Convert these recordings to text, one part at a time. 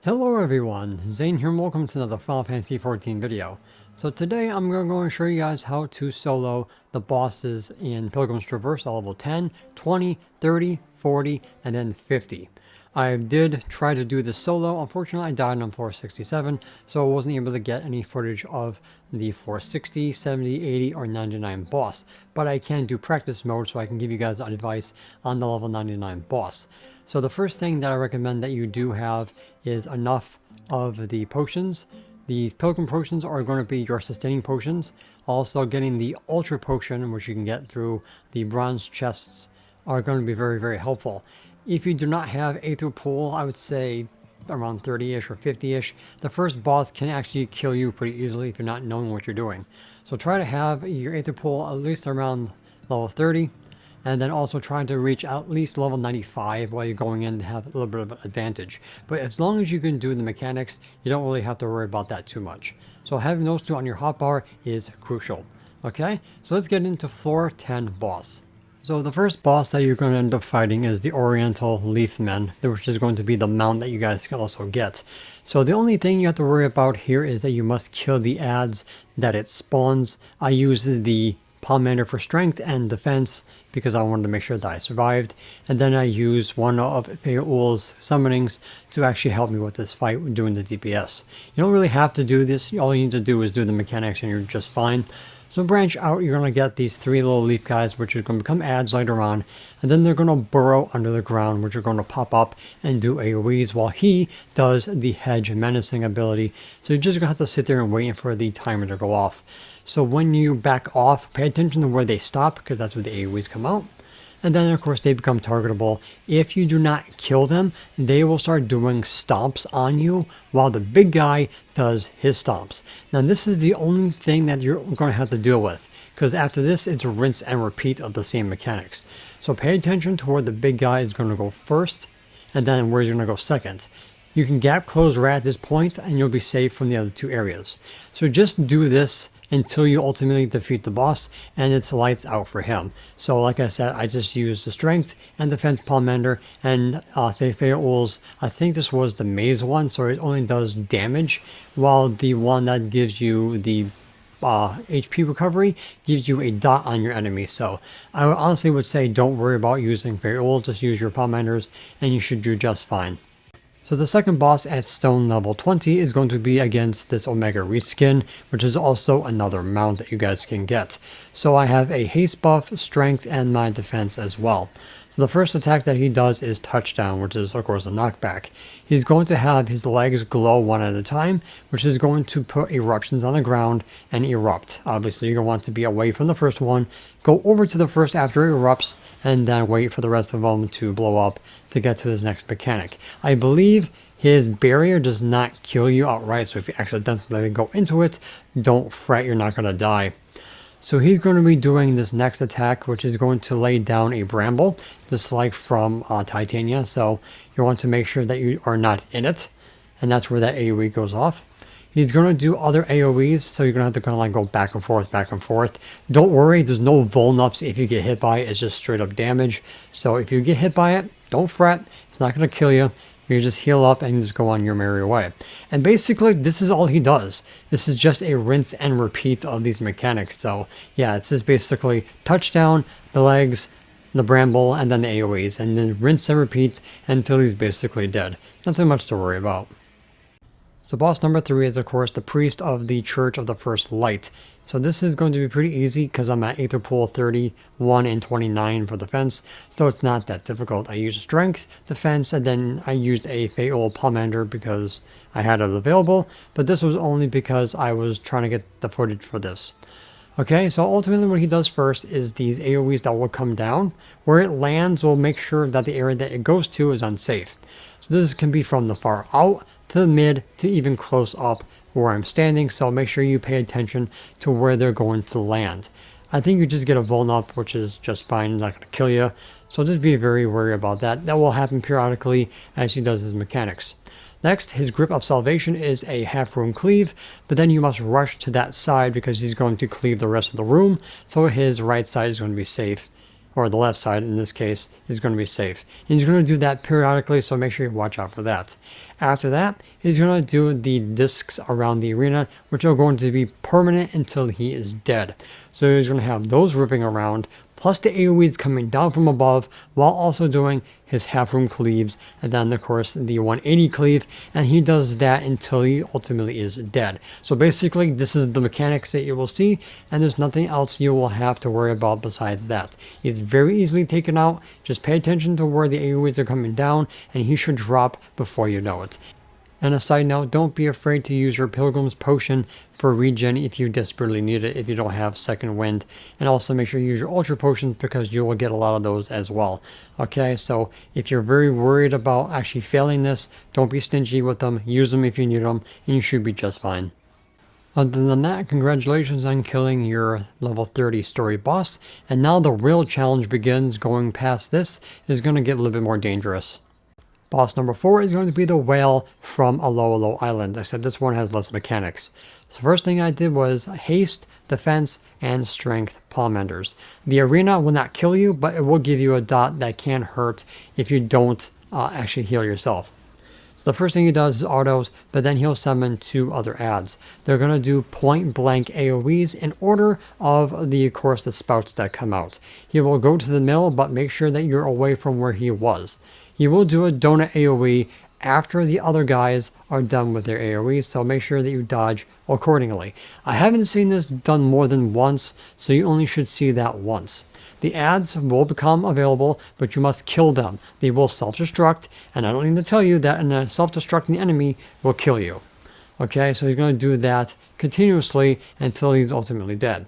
Hello everyone, Zane here and welcome to another Final Fantasy XIV video. So today I'm going to show you guys how to solo the bosses in Pilgrims Traverse at level 10, 20, 30, 40, and then 50. I did try to do this solo. Unfortunately I died on floor 67, so I wasn't able to get any footage of the floor 60, 70, 80, or 99 boss. But I can do practice mode so I can give you guys advice on the level 99 boss. So the first thing that I recommend that you do have is enough of the potions. These pilgrim potions are going to be your sustaining potions. Also getting the ultra potion, which you can get through the bronze chests, are going to be very helpful. If you do not have Aether Pool, I would say around 30-ish or 50-ish, the first boss can actually kill you pretty easily if you're not knowing what you're doing. So try to have your Aether Pool at least around level 30. And then also trying to reach at least level 95 while you're going in to have a little bit of an advantage. But as long as you can do the mechanics, you don't really have to worry about that too much. So having those two on your hotbar is crucial. Okay, so let's get into floor 10 boss. So the first boss that you're going to end up fighting is the Oriental Leafmen, which is going to be the mount that you guys can also get. So the only thing you have to worry about here is that you must kill the ads that it spawns. I use the Pomander for strength and defense because I wanted to make sure that I survived, and then I use one of Feul's summonings to actually help me with this fight doing the DPS. You don't really have to do this, all you need to do is do the mechanics and you're just fine. So branch out, you're going to get these three little leaf guys, which are going to become ads later on, and then they're going to burrow under the ground, which are going to pop up and do AoEs while he does the hedge menacing ability. So you're just going to have to sit there and wait for the timer to go off. So when you back off, pay attention to where they stop, because that's where the AoEs come out. And then, of course, they become targetable. If you do not kill them, they will start doing stomps on you while the big guy does his stomps. Now, this is the only thing that you're going to have to deal with, because after this, it's a rinse and repeat of the same mechanics. So pay attention to where the big guy is going to go first, and then where he's going to go second. You can gap close right at this point, and you'll be safe from the other two areas. So just do this until you ultimately defeat the boss, and it's lights out for him. So like I said, I just used the strength and defense Pomander, and Feul's, I think this was the maze one, so it only does damage, while the one that gives you the HP recovery gives you a dot on your enemy. So I honestly would say don't worry about using Feul, just use your Pomanders and you should do just fine. So the second boss at stone level 20 is going to be against this Omega reskin, which is also another mount that you guys can get. So I have a haste buff, strength, and my defense as well. So the first attack that he does is touchdown, which is of course a knockback. He's going to have his legs glow one at a time, which is going to put eruptions on the ground and erupt. Obviously you're going to want to be away from the first one, go over to the first after it erupts, and then wait for the rest of them to blow up to get to this next mechanic. I believe his barrier does not kill you outright, so if you accidentally go into it, don't fret, you're not going to die. So he's going to be doing this next attack, which is going to lay down a bramble, just like from Titania. So you want to make sure that you are not in it, and that's where that AoE goes off. He's going to do other AoEs, so you're going to have to kind of like go back and forth, back and forth. Don't worry, there's no vuln-ups if you get hit by it. It's just straight up damage. So if you get hit by it, don't fret. It's not going to kill you. You just heal up and just go on your merry way. And basically, this is all he does. This is just a rinse and repeat of these mechanics. So yeah, it's just basically touchdown, the legs, the bramble, and then the AoEs. And then rinse and repeat until he's basically dead. Nothing much to worry about. So boss number 3 is of course the priest of the Church of the First Light. So this is going to be pretty easy because I'm at Aether Pool 31 and 29 for defense, so it's not that difficult. I used strength, defense, and then I used a Feul Pomander because I had it available, but this was only because I was trying to get the footage for this. Okay, so ultimately what he does first is these AoEs that will come down. Where it lands will make sure that the area that it goes to is unsafe. So this can be from the far out, to the mid, to even close up where I'm standing, so make sure you pay attention to where they're going to land. I think you just get a vuln up, which is just fine, not going to kill you, so just be very wary about that. That will happen periodically as he does his mechanics. Next, his grip of salvation is a half room cleave, but then you must rush to that side because he's going to cleave the rest of the room, so his right side is going to be safe. or the left side in this case, is going to be safe. And he's going to do that periodically, so make sure you watch out for that. After that, he's going to do the discs around the arena, which are going to be permanent until he is dead. So he's going to have those ripping around, plus the AoEs coming down from above, while also doing his half-room cleaves, and then of course the 180 cleave, and he does that until he ultimately is dead. So basically this is the mechanics that you will see, and there's nothing else you will have to worry about besides that. He's very easily taken out. Just pay attention to where the AoEs are coming down, and he should drop before you know it. And a side note, don't be afraid to use your Pilgrim's Potion for regen if you desperately need it, if you don't have second wind. And also make sure you use your Ultra Potions because you will get a lot of those as well. Okay, so if you're very worried about actually failing this, don't be stingy with them. Use them if you need them, and you should be just fine. Other than that, congratulations on killing your level 30 story boss. And now the real challenge begins. Going past this is going to get a little bit more dangerous. Boss number 4 is going to be the whale from Alo Island, except this one has less mechanics. So first thing I did was haste, defense, and strength palmenders. The arena will not kill you, but it will give you a dot that can hurt if you don't actually heal yourself. So the first thing he does is autos, but then he'll summon 2 other adds. They're going to do point blank AoEs in order of of course, the spouts that come out. He will go to the middle, but make sure that you're away from where he was. He will do a donut AoE after the other guys are done with their AoE, so make sure that you dodge accordingly. I haven't seen this done more than once, so you only should see that once. The adds will become available, but you must kill them. They will self-destruct, and I don't need to tell you that a self-destructing enemy will kill you. Okay, so he's going to do that continuously until he's ultimately dead.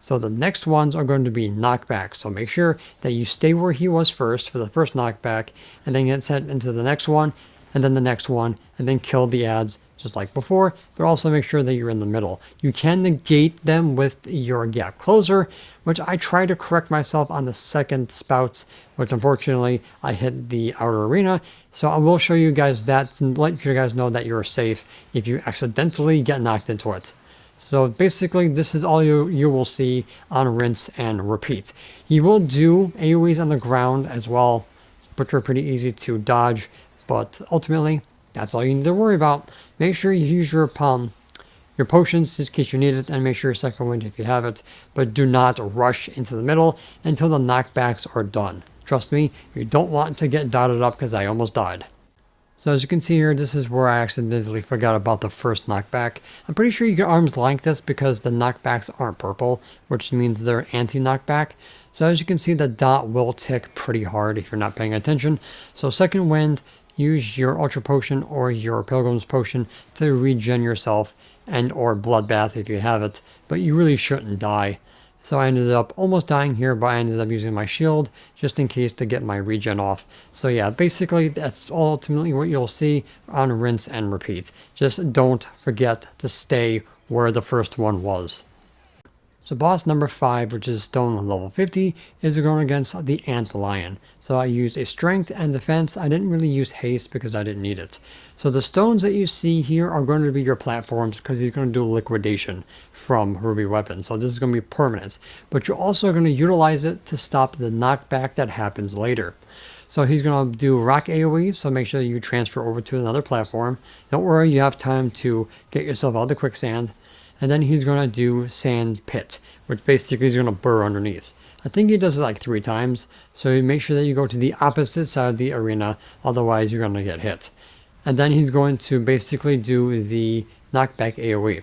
So the next ones are going to be knockbacks. So make sure that you stay where he was first for the first knockback, and then get sent into the next one, and then the next one, and then kill the adds just like before, but also make sure that you're in the middle. You can negate them with your gap closer, which I try to correct myself on the second spouts, which unfortunately I hit the outer arena. So I will show you guys that and let you guys know that you're safe if you accidentally get knocked into it. So basically, this is all you will see on rinse and repeat. You will do AoEs on the ground as well, which are pretty easy to dodge, but ultimately, that's all you need to worry about. Make sure you use your potions just in case you need it, and make sure your second wind if you have it, but do not rush into the middle until the knockbacks are done. Trust me, you don't want to get dotted up because I almost died. So as you can see here, this is where I accidentally forgot about the first knockback. I'm pretty sure you can arms like this because the knockbacks aren't purple, which means they're anti-knockback. So as you can see, the dot will tick pretty hard if you're not paying attention. So second wind, use your Ultra Potion or your Pilgrim's Potion to regen yourself, and or Bloodbath if you have it, but you really shouldn't die. So I ended up almost dying here, but I ended up using my shield just in case to get my regen off. So yeah, basically that's ultimately what you'll see on rinse and repeat. Just don't forget to stay where the first one was. So boss number 5, which is stone level 50, is going against the Ant Lion. So I used a strength and defense. I didn't really use haste because I didn't need it. So the stones that you see here are going to be your platforms because he's going to do liquidation from Ruby Weapon. So this is going to be permanent. But you're also going to utilize it to stop the knockback that happens later. So he's going to do rock AoE, so make sure you transfer over to another platform. Don't worry, you have time to get yourself out of the quicksand. And then he's going to do Sand Pit, which basically is going to burrow underneath. I think he does it like 3 times, so make sure that you go to the opposite side of the arena, otherwise you're going to get hit. And then he's going to basically do the knockback AoE.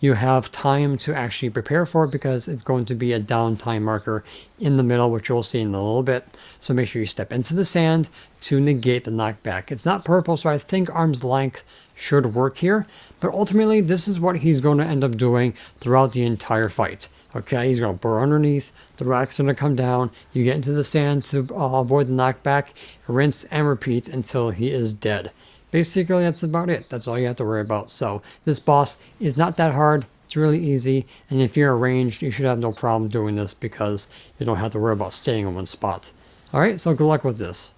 You have time to actually prepare for it because it's going to be a downtime marker in the middle, which you'll see in a little bit. So make sure you step into the sand to negate the knockback. It's not purple, so I think arm's length should work here, but ultimately this is what he's going to end up doing throughout the entire fight. Okay, he's going to burrow underneath, the rock's going to come down, you get into the sand to avoid the knockback, rinse and repeat until he is dead. Basically, that's about it. That's all you have to worry about. So this boss is not that hard. It's really easy, and if you're ranged, you should have no problem doing this because you don't have to worry about staying in one spot. Alright, so good luck with this.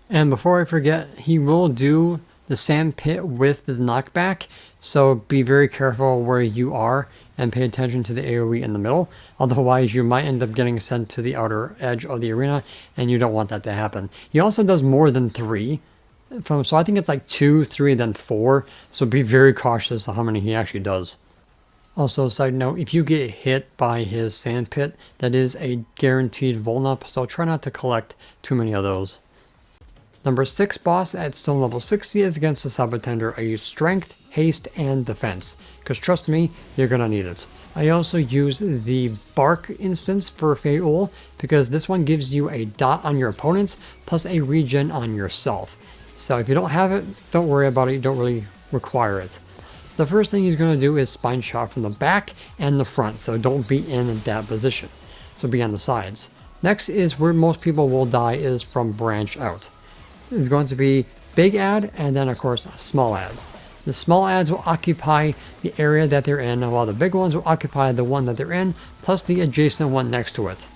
And before I forget, he will do the sand pit with the knockback. So be very careful where you are and pay attention to the AoE in the middle. Otherwise, you might end up getting sent to the outer edge of the arena, and you don't want that to happen. He also does more than 3. So I think it's like 2, 3, then 4. So be very cautious of how many he actually does. Also, side note, if you get hit by his sand pit, that is a guaranteed vulnup, so try not to collect too many of those. Number 6 boss at stone level 60 is against the Sabotender. I use strength, haste, and defense, because trust me, you're going to need it. I also use the bark instance for Feul, because this one gives you a dot on your opponent, plus a regen on yourself. So if you don't have it, don't worry about it, you don't really require it. So the first thing he's going to do is spine shot from the back and the front, so don't be in that position. So be on the sides. Next is where most people will die, is from branch out. It's going to be big ad and then of course small ads. The small ads will occupy the area that they're in, while the big ones will occupy the one that they're in, plus the adjacent one next to it.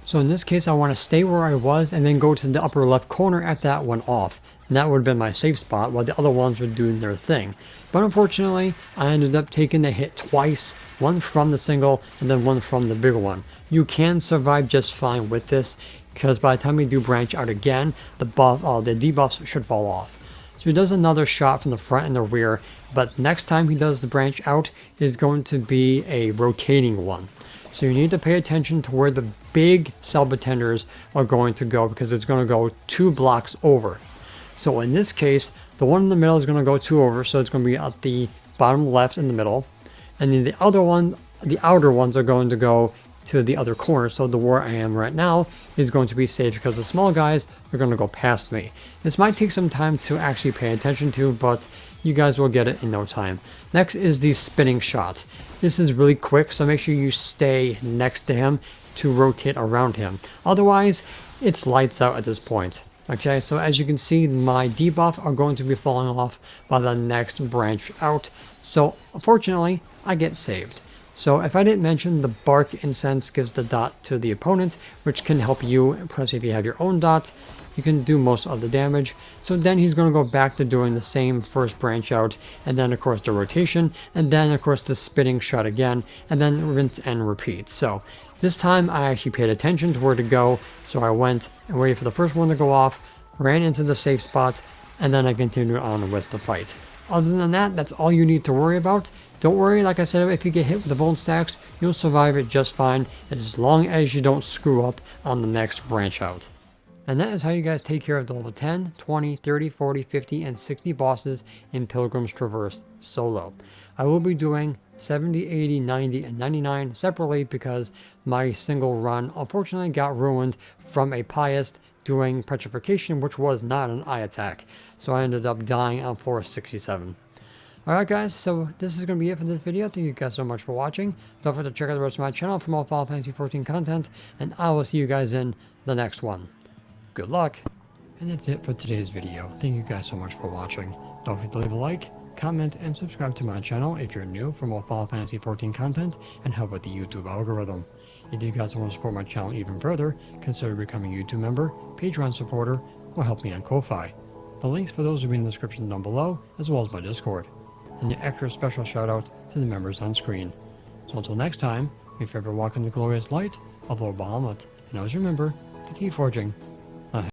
So in this case, I want to stay where I was and then go to the upper left corner at that one off. And that would have been my safe spot while the other ones were doing their thing. But unfortunately, I ended up taking the hit twice, one from the single and then one from the bigger one. You can survive just fine with this, because by the time you do branch out again, the debuffs should fall off. So he does another shot from the front and the rear, but next time he does the branch out is going to be a rotating one. So you need to pay attention to where the big Sabotenders are going to go, because it's going to go 2 blocks over. So in this case, the one in the middle is going to go 2 over, so it's going to be at the bottom left in the middle. And then the other one, the outer ones are going to go to the other corner, so the where I am right now is going to be safe because the small guys are going to go past me. This might take some time to actually pay attention to, but you guys will get it in no time. Next is the spinning shot. This is really quick, so make sure you stay next to him to rotate around him. Otherwise, it's lights out at this point. Okay, so as you can see, my debuff are going to be falling off by the next branch out. So unfortunately, I get saved. So if I didn't mention, the bark incense gives the dot to the opponent, which can help you. Plus, if you have your own dot, you can do most of the damage. So then he's going to go back to doing the same first branch out, and then of course the rotation, and then of course the spinning shot again, and then rinse and repeat. So this time I actually paid attention to where to go, so I went and waited for the first one to go off, ran into the safe spot, and then I continued on with the fight. Other than that, that's all you need to worry about. Don't worry, like I said, if you get hit with the bone stacks, you'll survive it just fine, as long as you don't screw up on the next branch out. And that is how you guys take care of the level 10, 20, 30, 40, 50, and 60 bosses in Pilgrims Traverse solo. I will be doing 70, 80, 90, and 99 separately because my single run unfortunately got ruined from a Pious doing petrification, which was not an eye attack. So I ended up dying on floor 67. Alright guys, so this is going to be it for this video. Thank you guys so much for watching. Don't forget to check out the rest of my channel for more Final Fantasy XIV content, and I will see you guys in the next one. Good luck! And that's it for today's video. Thank you guys so much for watching. Don't forget to leave a like, comment, and subscribe to my channel if you're new for more Final Fantasy XIV content and help with the YouTube algorithm. If you guys want to support my channel even further, consider becoming a YouTube member, Patreon supporter, or help me on Ko-Fi. The links for those will be in the description down below, as well as my Discord. And the extra special shout out to the members on screen. So until next time, if you ever walk in the glorious light of Lord Bahamut, and always remember to keep forging